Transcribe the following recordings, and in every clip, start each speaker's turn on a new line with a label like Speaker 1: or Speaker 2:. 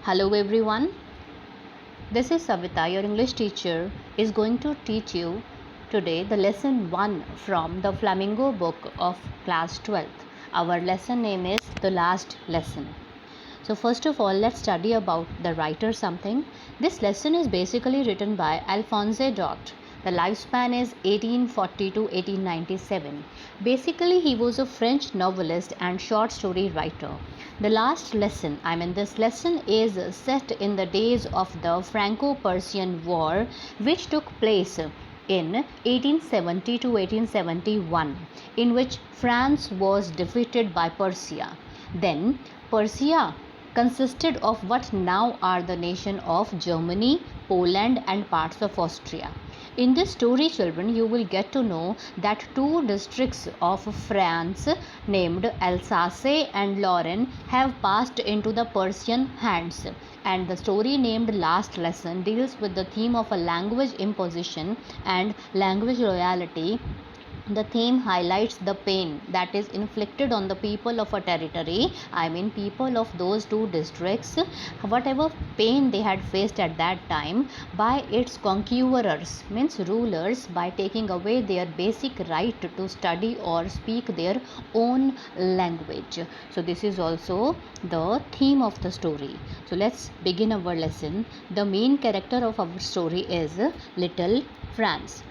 Speaker 1: Hello everyone. This is Savita, your English teacher, is going to teach you today the lesson 1 from the Flamingo book of class 12th. Our lesson name is The Last Lesson. So first of all, let's study about the writer something. This lesson is basically written by Alphonse Daudet. The lifespan is 1840 to 1897. Basically, he was a French novelist and short story writer. The last lesson, this lesson is set in the days of the Franco-Prussian War, which took place in 1870 to 1871, in which France was defeated by Prussia. Then Prussia consisted of what now are the nation of Germany, Poland and parts of Austria. In this story, children, you will get to know that two districts of France named Alsace and Lorraine have passed into the Prussian hands. And the story named Last Lesson deals with the theme of a language imposition and language loyalty. The theme highlights the pain that is inflicted on the people of a territory, people of those two districts, whatever pain they had faced at that time by its conquerors, means rulers, by taking away their basic right to study or speak their own language. So this is also the theme of the story. So let's begin our lesson. The main character of our story is Little France.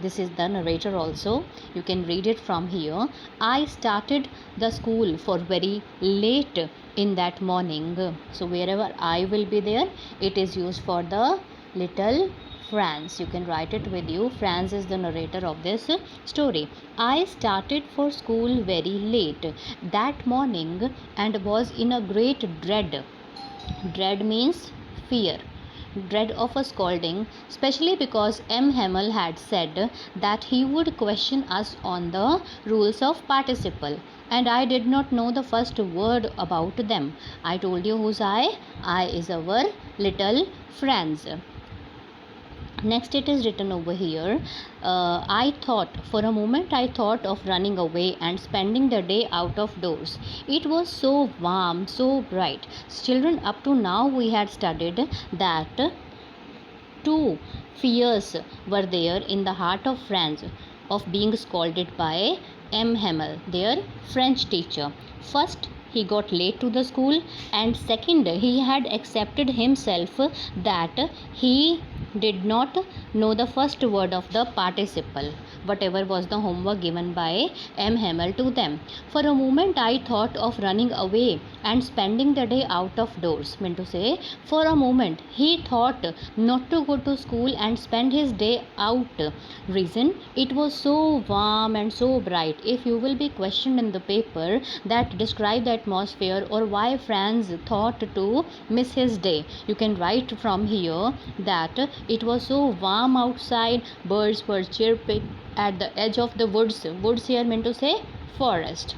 Speaker 1: This is the narrator also. You can read it from here. I started the school for very late in that morning. So wherever I will be there, it is used for the Little France. You can write it with you. France is the narrator of this story. I started for school very late that morning and was in a great dread. Dread means fear. Dread of a scolding, especially because M. Hamel had said that he would question us on the rules of participle, and I did not know the first word about them. I told you who's I? I is our little friends. Next it is written over here. For a moment I thought of running away and spending the day out of doors. It was so warm, so bright. Children, up to now we had studied that two fears were there in the heart of France of being scolded by M. Hamel, their French teacher. First, he got late to the school, and second, he had accepted himself that he did not know the first word of the participle, whatever was the homework given by M. Hamel to them. For a moment I thought of running away and spending the day out of doors. For a moment he thought not to go to school and spend his day out. Reason, it was so warm and so bright. If you will be questioned in the paper that describe the atmosphere or why Franz thought to miss his day, you can write from here that it was so warm outside, birds were chirping at the edge of the woods. Woods here meant to say forest.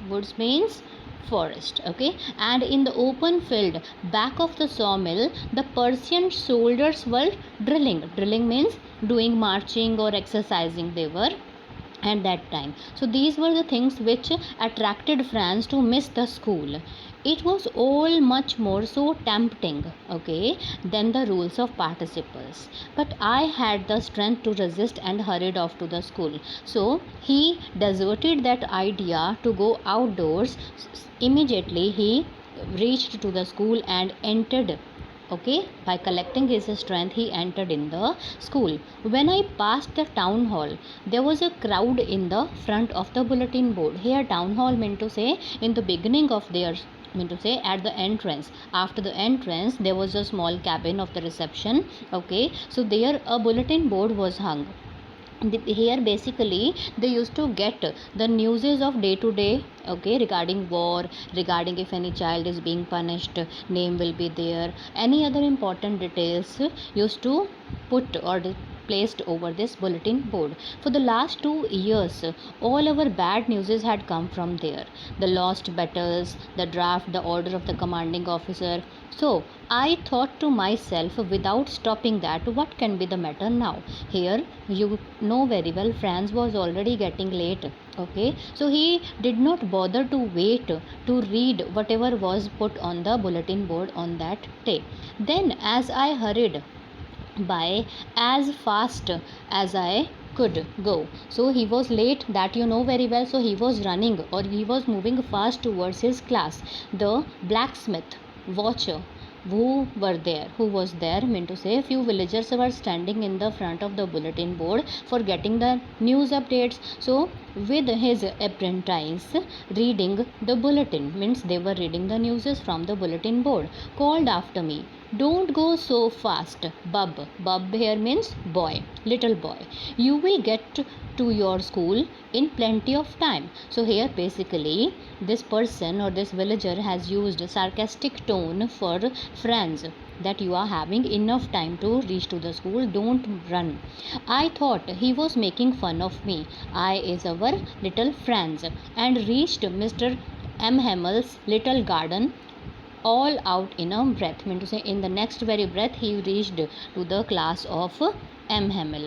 Speaker 1: Woods means forest, okay? And in the open field back of the sawmill, the Persian soldiers were drilling. Drilling means doing marching or exercising, they were at that time. So these were the things which attracted France to miss the school. It was all much more so tempting, okay, than the rules of participles. But I had the strength to resist and hurried off to the school. So he deserted that idea to go outdoors. Immediately he reached to the school and entered. Okay, by collecting his strength he entered in the school. When I passed the town hall, there was a crowd in the front of the bulletin board. Here town hall meant to say in the beginning of their, at the entrance. After the entrance there was a small cabin of the reception. Okay, so there a bulletin board was hung. Here basically they used to get the newses of day to day, okay, regarding war, regarding if any child is being punished, name will be there, any other important details used to put or placed over this bulletin board. For the last 2 years, all our bad news had come from there. The lost battles, the draft, the order of the commanding officer. So I thought to myself, without stopping that, what can be the matter now? Here, you know very well, France was already getting late. Okay, so he did not bother to wait to read whatever was put on the bulletin board on that day. Then, as I hurried by as fast as I could go. So he was late, that you know very well. So he was running, or he was moving fast towards his class. The blacksmith, watcher, who was there, mean to say, few villagers were standing in the front of the bulletin board for getting the news updates. So with his apprentice reading the bulletin, means they were reading the news from the bulletin board, called after me, "Don't go so fast, bub." Bub here means boy, little boy. "You will get to your school in plenty of time." So here basically this person or this villager has used a sarcastic tone for friends, that you are having enough time to reach to the school, don't run. I thought he was making fun of me. I is our little Franz, and reached Mr. M. Hammel's little garden all out in a breath, mean to say in the next very breath he reached to the class of M. Hamel.